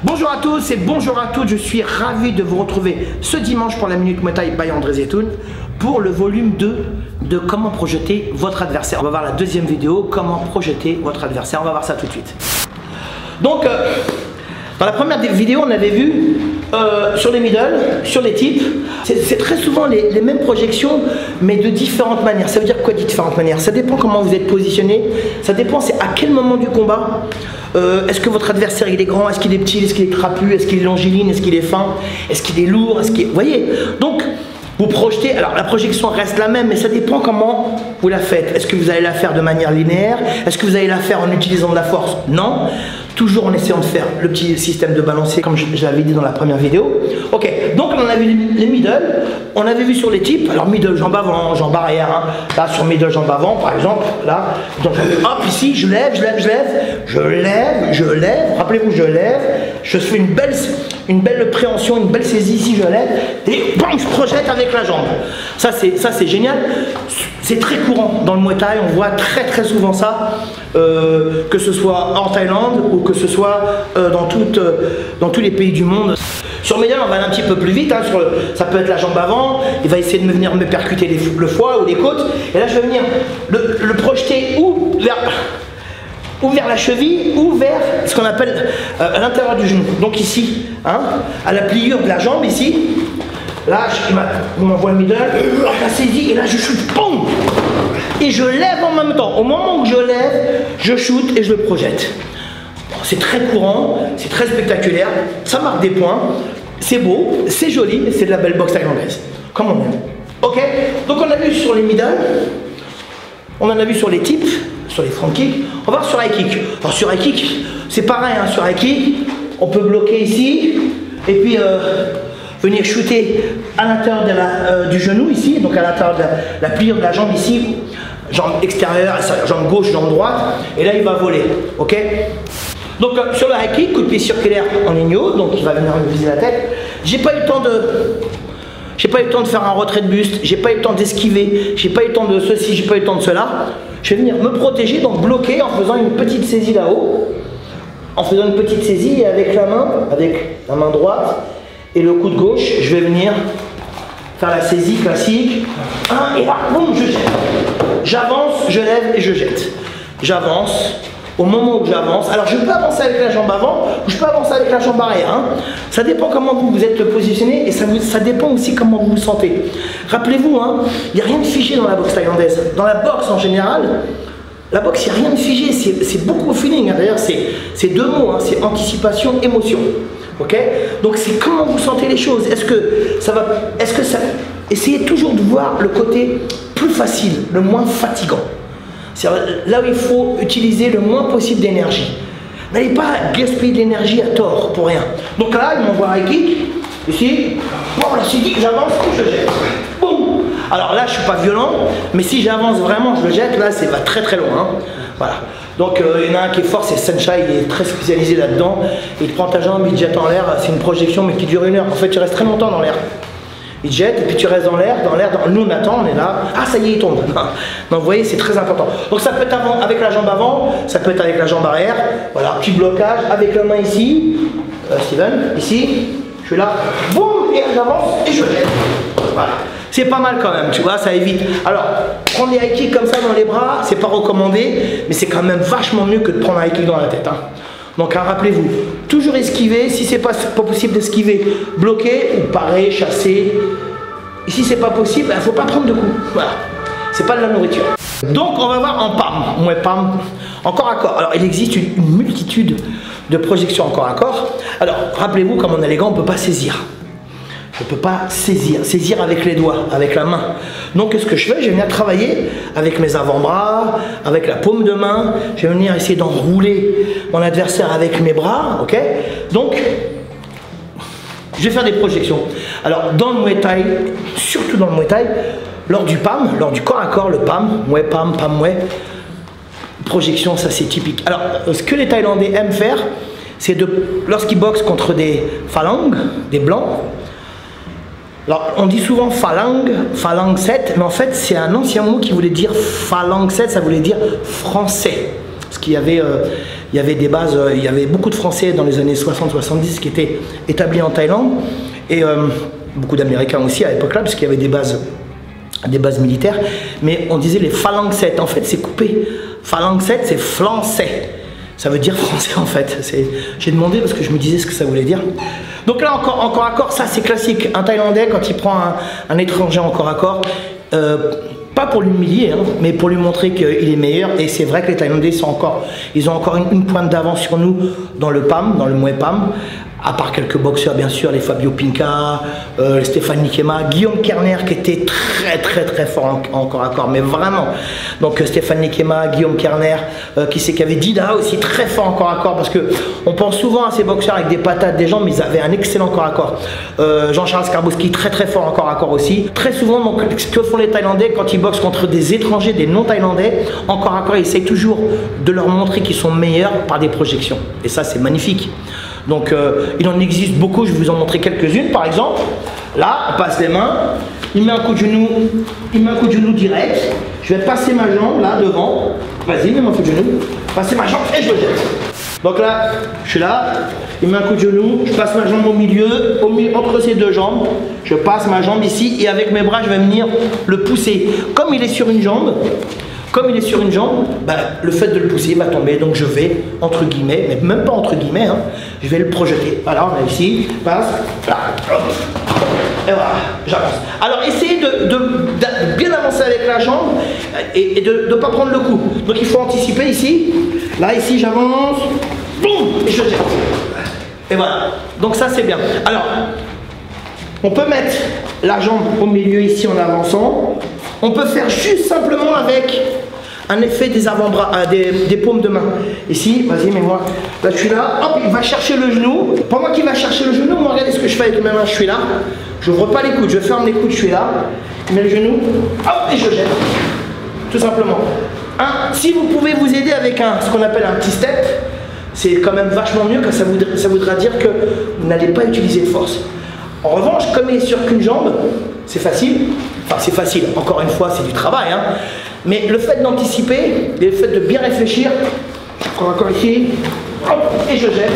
Bonjour à tous et bonjour à toutes, je suis ravi de vous retrouver ce dimanche pour la Minute Muay Thai by André Zetoun pour le volume 2 de comment projeter votre adversaire. On va voir la deuxième vidéo, comment projeter votre adversaire, on va voir ça tout de suite. Donc, dans la première vidéo, on avait vu sur les middle, sur les tips, c'est très souvent les mêmes projections, mais de différentes manières. Ça veut dire quoi, de différentes manières? Ça dépend comment vous êtes positionné, ça dépend c'est à quel moment du combat. Est-ce que votre adversaire il est grand, est-ce qu'il est petit, est-ce qu'il est trapu, est-ce qu'il est longiligne, est-ce qu'il est fin, est-ce qu'il est lourd, est-ce qu'il est... Vous voyez? Donc, vous projetez, alors la projection reste la même, mais ça dépend comment vous la faites. Est-ce que vous allez la faire de manière linéaire? Est-ce que vous allez la faire en utilisant de la force? Non. Toujours en essayant de faire le petit système de balancier, comme je l'avais dit dans la première vidéo. Ok, donc on a vu les middle, on avait vu sur les types, alors middle, jambe avant, jambe arrière, hein. Là sur middle, jambe avant, par exemple, là, donc hop, ici, je lève, je lève, je lève, je lève, je lève, rappelez-vous, je lève, je fais une belle préhension, une belle saisie, ici, je lève, et bam, je projette avec la jambe. Ça, c'est génial, c'est très courant dans le Muay Thai, on voit très souvent ça, que ce soit en Thaïlande ou que ce soit dans tous les pays du monde. Sur middle, on va aller un petit peu plus vite, hein, ça peut être la jambe avant, il va essayer de venir me percuter le foie ou les côtes, et là je vais venir le projeter ou vers la cheville ou vers ce qu'on appelle à l'intérieur du genou. Donc ici, hein, à la pliure de la jambe ici, là on m'envoie le middle, la saisie, et là je shoot, boum, et je lève en même temps. Au moment où je lève, je shoot et je le projette. C'est très courant, c'est très spectaculaire, ça marque des points, c'est beau, c'est joli, c'est de la belle boxe thaïlandaise, comme on aime. Ok, donc on a vu sur les middle, on en a vu sur les tips, sur les front kicks, on va voir sur high kick. Alors sur high kick, c'est pareil, hein, sur high kick, on peut bloquer ici, et puis venir shooter à l'intérieur du genou ici, donc à l'intérieur de la pliure de la jambe ici, jambe extérieure, jambe gauche, jambe droite, et là il va voler, ok. Donc sur le high kick, coup de pied circulaire en ligne haute, donc il va venir me viser la tête. J'ai pas eu le temps de faire un retrait de buste, j'ai pas eu le temps d'esquiver, j'ai pas eu le temps de ceci, j'ai pas eu le temps de cela. Je vais venir me protéger, donc bloquer en faisant une petite saisie là-haut, en faisant une petite saisie et avec la main droite et le coude gauche, je vais venir faire la saisie classique. Et là, boum, je jette. J'avance, je lève et je jette. J'avance. Au moment où j'avance, alors je peux avancer avec la jambe avant ou je peux avancer avec la jambe arrière, hein. Ça dépend comment vous êtes positionné et ça dépend aussi comment vous vous sentez. Rappelez-vous, hein, il n'y a rien de figé dans la boxe thaïlandaise. Dans la boxe en général, la boxe, il n'y a rien de figé, c'est beaucoup au feeling. D'ailleurs, c'est deux mots, hein, c'est anticipation, émotion. Ok? Donc c'est comment vous sentez les choses. Essayez toujours de voir le côté plus facile, le moins fatigant. C'est là où il faut utiliser le moins possible d'énergie. N'allez pas gaspiller de l'énergie à tort pour rien. Donc là, il m'envoie un kick, ici, bon, là, je dis, j'avance, je jette. Boum. Alors là, je ne suis pas violent, mais si j'avance vraiment, je le jette, là, ça va très loin. Hein. Voilà. Donc il y en a un qui est fort, c'est Sunshine, il est très spécialisé là-dedans. Il prend ta jambe, il te jette en l'air, c'est une projection, mais qui dure 1 heure. En fait, tu restes très longtemps dans l'air. Il jette et puis tu restes dans l'air, nous on attend, on est là, ah ça y est il tombe. Donc vous voyez c'est très important. Donc ça peut être avec la jambe avant, ça peut être avec la jambe arrière, voilà, petit blocage, avec la main ici, Steven, ici, je suis là, boum, et j'avance et je jette. Voilà. C'est pas mal quand même, tu vois, ça évite. Alors, prendre les high kicks comme ça dans les bras, c'est pas recommandé, mais c'est quand même vachement mieux que de prendre un high kick dans la tête. Hein. Donc hein, rappelez-vous, toujours esquiver, si c'est pas possible d'esquiver, bloquer ou parer, chasser. Ici c'est pas possible, il ne faut pas prendre de coups. Voilà, c'est pas de la nourriture. Donc on va voir en PAM, ouais, PAM, en corps à corps. Alors il existe une multitude de projections en corps à corps. Alors rappelez-vous, comme on a les gants, on ne peut pas saisir. Je ne peux pas saisir avec les doigts, avec la main. Donc ce que je fais, je vais venir travailler avec mes avant-bras, avec la paume de main, je vais venir essayer d'enrouler mon adversaire avec mes bras, ok? Donc, je vais faire des projections. Alors dans le Muay Thai, surtout dans le Muay Thai, lors du PAM, lors du corps à corps, le PAM, Muay PAM, PAM Muay, projection, ça c'est typique. Alors ce que les Thaïlandais aiment faire, c'est lorsqu'ils boxent contre des phalanges, des blancs, Alors, on dit souvent phalange 7, mais en fait, c'est un ancien mot qui voulait dire phalange 7, ça voulait dire français. Parce qu'il y avait, des bases, il y avait beaucoup de Français dans les années 60-70 qui étaient établis en Thaïlande, et beaucoup d'Américains aussi à l'époque là, parce qu'il y avait des bases militaires, mais on disait les phalanges 7, en fait c'est coupé. Phalange 7, c'est français. Ça veut dire français en fait. J'ai demandé parce que je me disais ce que ça voulait dire. Donc là, encore à corps, ça c'est classique. Un Thaïlandais, quand il prend un étranger en corps à corps, pas pour l'humilier, hein, mais pour lui montrer qu'il est meilleur. Et c'est vrai que les Thaïlandais ils ont encore une pointe d'avance sur nous dans le PAM, dans le Muay PAM. À part quelques boxeurs bien sûr, les Fabio Pinca, les Stéphane Nikema, Guillaume Kerner qui était très fort en corps à corps, mais vraiment. Donc Stéphane Nikema, Guillaume Kerner, qui avait Dida aussi très fort en corps à corps, parce que on pense souvent à ces boxeurs avec des patates, des jambes, mais ils avaient un excellent corps à corps. Jean-Charles Skarbowski très fort en corps à corps aussi. Très souvent, donc, ce que font les Thaïlandais quand ils boxent contre des étrangers, des non-Thaïlandais, en corps à corps, ils essayent toujours de leur montrer qu'ils sont meilleurs par des projections. Et ça, c'est magnifique. Donc il en existe beaucoup, je vais vous en montrer quelques-unes. Par exemple, là, on passe les mains, il met un coup de genou, direct. Je vais passer ma jambe là devant. Vas-y, mets-moi un coup de genou. Passer ma jambe et je le jette. Donc là, je suis là, il met un coup de genou, je passe ma jambe au milieu, entre ces deux jambes. Je passe ma jambe ici et avec mes bras, je vais venir le pousser. Comme il est sur une jambe, le fait de le pousser va tomber, donc je vais, entre guillemets, mais même pas entre guillemets, hein, je vais le projeter. Voilà, on a ici, passe, là, et voilà, j'avance. Alors essayez de bien avancer avec la jambe et de ne pas prendre le coup. Donc il faut anticiper ici, là, ici, j'avance, boum, et je jette. Et voilà, donc ça c'est bien. Alors, on peut mettre la jambe au milieu ici en avançant. On peut faire juste simplement avec un effet des avant-bras, des paumes de main. Ici, vas-y, mets-moi. Là, je suis là. Hop, il va chercher le genou. Pendant qu'il va chercher le genou, moi, regardez ce que je fais avec mes mains. Je suis là. Je n'ouvre pas les coudes. Je ferme les coudes. Je suis là. Je mets le genou. Hop, et je jette. Tout simplement. Si vous pouvez vous aider avec ce qu'on appelle un petit step, c'est quand même vachement mieux, car ça voudra dire que vous n'allez pas utiliser de force. En revanche, comme il est sur qu'une jambe, c'est facile. Enfin, c'est facile, encore une fois, c'est du travail, hein. Mais le fait d'anticiper, et le fait de bien réfléchir, je prends encore ici, hop, et je jette.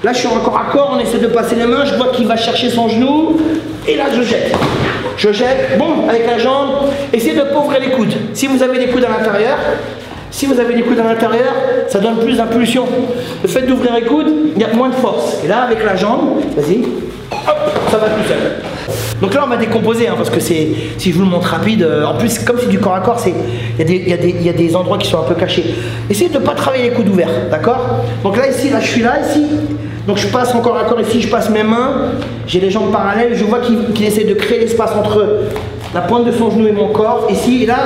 Là, je suis encore à corps, on essaie de passer les mains, je vois qu'il va chercher son genou, et là, je jette. Je jette, bon, avec la jambe, essayez de ne pas ouvrir les coudes. Si vous avez des coudes à l'intérieur, ça donne plus d'impulsion. Le fait d'ouvrir les coudes, il y a moins de force. Et là, avec la jambe, vas-y, hop, ça va tout seul. Donc là on va décomposer, hein, parce que si je vous le montre rapide, en plus comme c'est du corps à corps, il y a des endroits qui sont un peu cachés. Essayez de ne pas travailler les coudes ouverts, d'accord? Donc là ici, je suis là, ici, donc je passe en corps à corps ici, je passe mes mains, j'ai les jambes parallèles, je vois qu'il essaie de créer l'espace entre la pointe de son genou et mon corps, ici, et là,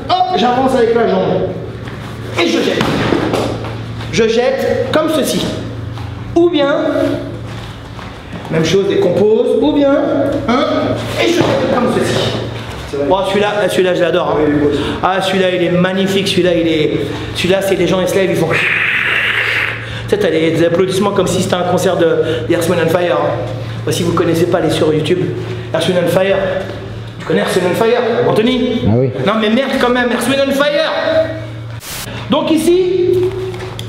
hop, j'avance avec la jambe, et je jette. Je jette comme ceci, ou bien... Même chose, décompose, ou bien, et je fais comme ceci. Oh, celui-là, je l'adore. Hein. Ah, celui-là, il est magnifique. Celui-là, c'est les gens, ils se lèvent, ils font. Tu sais, t'as des applaudissements comme si c'était un concert de Earth, Wind & Fire. Hein. Si vous ne connaissez pas, les sur YouTube. Earth, Wind & Fire. Tu connais Earth, Wind & Fire, Anthony? Ah oui. Non, mais merde quand même, Earth, Wind & Fire. Donc ici.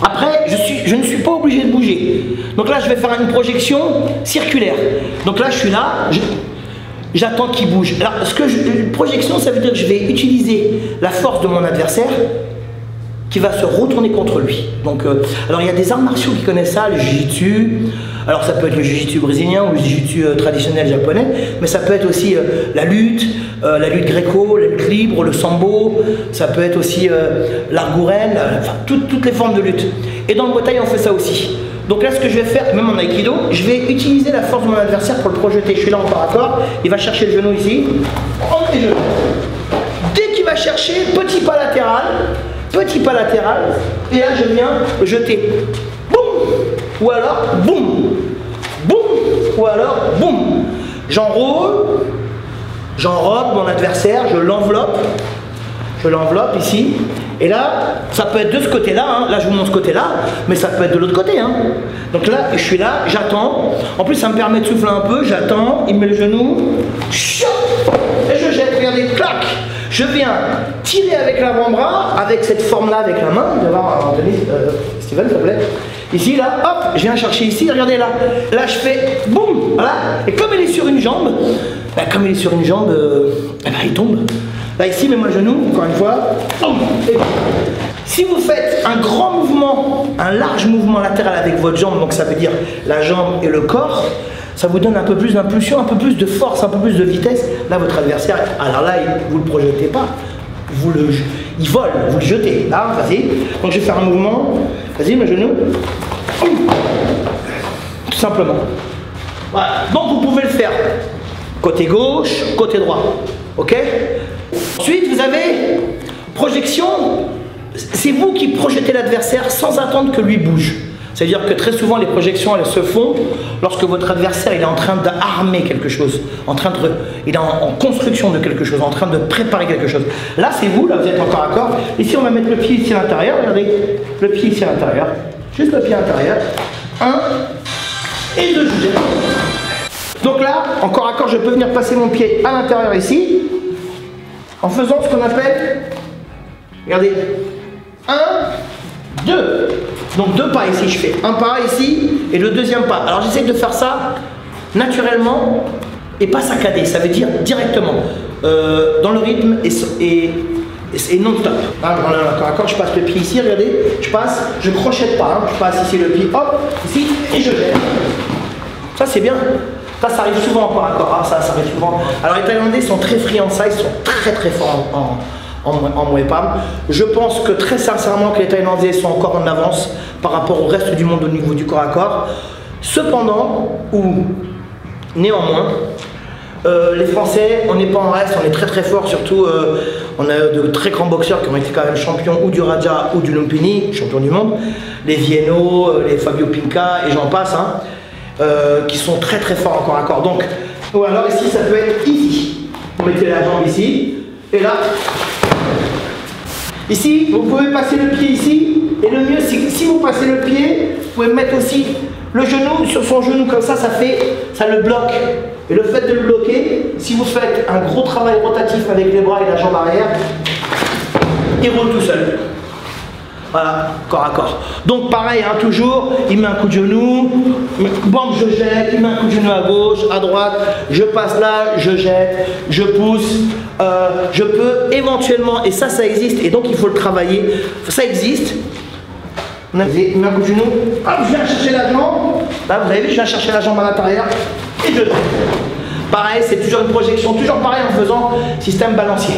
Après, je ne suis pas obligé de bouger. Donc là, je vais faire une projection circulaire. Donc là, je suis là, j'attends qu'il bouge. Alors, une projection, ça veut dire que je vais utiliser la force de mon adversaire qui va se retourner contre lui. Donc, alors, il y a des arts martiaux qui connaissent ça, le jiu-jitsu. Alors, ça peut être le jiu-jitsu brésilien ou le jiu-jitsu traditionnel japonais, mais ça peut être aussi la lutte gréco, la lutte libre, le sambo, ça peut être aussi l'argourène, enfin toutes les formes de lutte. Et dans le Muay Thai, on fait ça aussi. Donc là, ce que je vais faire, même en Aikido, je vais utiliser la force de mon adversaire pour le projeter. Je suis là en corps à corps, il va chercher le genou ici, et je... Dès qu'il va chercher, petit pas latéral, et là je viens jeter. Boum! Ou alors, boum! Boum! Ou alors, boum! J'enrobe mon adversaire, je l'enveloppe, je l'enveloppe ici. Et là, ça peut être de ce côté-là, hein. Là je vous montre ce côté-là, mais ça peut être de l'autre côté, hein. Donc là, je suis là, j'attends. En plus, ça me permet de souffler un peu, j'attends, il met le genou, et je jette, regardez, clac. Je viens tirer avec l'avant-bras, avec cette forme-là, avec la main. Vous allez voir, Steven, s'il te plaît. Ici, là, hop, je viens chercher ici, regardez là. Là, je fais boum, voilà. Et comme il est sur une jambe, il tombe. Là, ici, mets-moi le genou, encore une fois. Boum, et si vous faites un grand mouvement, un large mouvement latéral avec votre jambe, donc ça veut dire la jambe et le corps, ça vous donne un peu plus d'impulsion, un peu plus de force, un peu plus de vitesse. Là, votre adversaire, alors là, vous ne le projetez pas, il vole, vous le jetez. Là, vas-y. Donc, je vais faire un mouvement. Vas-y, mes genoux. Tout simplement. Voilà. Donc, vous pouvez le faire côté gauche, côté droit. OK? Ensuite, vous avez projection. C'est vous qui projetez l'adversaire sans attendre que lui bouge. C'est-à-dire que très souvent, les projections, elles se font lorsque votre adversaire il est en train d'armer quelque chose, il est en construction de quelque chose, en train de préparer quelque chose. Là, c'est vous, là, vous êtes encore à corps. Ici, on va mettre le pied ici à l'intérieur. Regardez, le pied ici à l'intérieur. Juste le pied à l'intérieur. 1 et 2, je jette. Donc là, encore à corps, je peux venir passer mon pied à l'intérieur ici, en faisant ce qu'on appelle, regardez, 1, 2. Donc 2 pas ici, je fais un pas ici et le deuxième pas. Alors j'essaie de faire ça naturellement et pas saccadé, ça veut dire directement dans le rythme et non-stop. Quand je passe le pied ici, regardez, je passe, je crochette pas, hein. Je passe ici le pied, hop, ici et je jette. Ça c'est bien. Ça arrive souvent encore à corps, hein. Ça arrive souvent. Alors les Thaïlandais sont très friands de ça, ils sont très forts en Muay Pam. Je pense que très sincèrement que les Thaïlandais sont encore en avance par rapport au reste du monde au niveau du corps à corps. Cependant, ou néanmoins, les Français, on n'est pas en reste, on est très forts, surtout on a de très grands boxeurs qui ont été quand même champions ou du Raja ou du Lumpini, champions du monde, les Vienno, les Fabio Pinca et j'en passe, hein, qui sont très forts en corps à corps. Donc, ou alors ici, ça peut être ici. Vous mettez la jambe ici, et là, ici, vous pouvez passer le pied ici, et le mieux, c'est que si vous passez le pied, vous pouvez mettre aussi le genou sur son genou, comme ça, ça le bloque. Et le fait de le bloquer, si vous faites un gros travail rotatif avec les bras et la jambe arrière, il roule tout seul. Voilà, corps à corps. Donc pareil, hein, toujours, il met un coup de genou, bam, je jette, il met un coup de genou à gauche, à droite, je passe là, je jette, je pousse, je peux éventuellement, et ça existe, et donc il faut le travailler, ça existe. Il met un coup de genou, hop, je viens chercher la jambe, là vous avez vu, je viens chercher la jambe à l'intérieur, et je jette. Pareil, c'est toujours une projection, toujours pareil en faisant système balancier.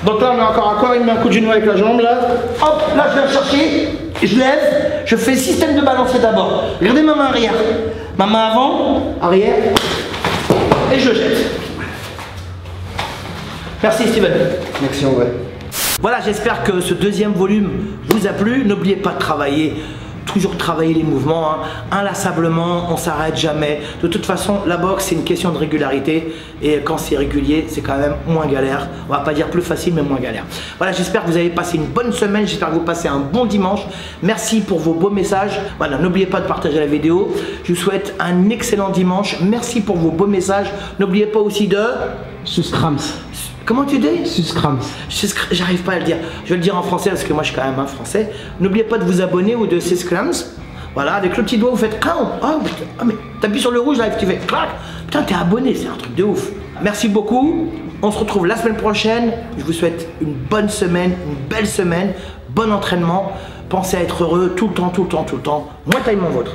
Donc là on est encore à corps, il met un coup de genou avec la jambe là, hop, là je viens chercher, je lève, je fais système de balancier d'abord. Regardez ma main arrière, ma main avant, arrière, et je jette. Merci Steven. Merci André. Voilà, j'espère que ce deuxième volume vous a plu. N'oubliez pas de travailler. Toujours travailler les mouvements, hein. Inlassablement, on s'arrête jamais. De toute façon, la boxe, c'est une question de régularité. Et quand c'est régulier, c'est quand même moins galère. On va pas dire plus facile, mais moins galère. Voilà, j'espère que vous avez passé une bonne semaine. J'espère que vous passez un bon dimanche. Merci pour vos beaux messages. Voilà, n'oubliez pas de partager la vidéo. Je vous souhaite un excellent dimanche. Merci pour vos beaux messages. N'oubliez pas aussi de... Suscrams. Comment tu dis? Suscrams. J'arrive pas à le dire. Je vais le dire en français parce que moi je suis quand même un français. N'oubliez pas de vous abonner ou de subscribe. Voilà, avec le petit doigt vous faites clown. Ah mais t'appuies sur le rouge là et tu fais clac. Putain, t'es abonné, c'est un truc de ouf. Merci beaucoup. On se retrouve la semaine prochaine. Je vous souhaite une bonne semaine, une belle semaine, bon entraînement. Pensez à être heureux tout le temps. Muay Thai mon vôtre.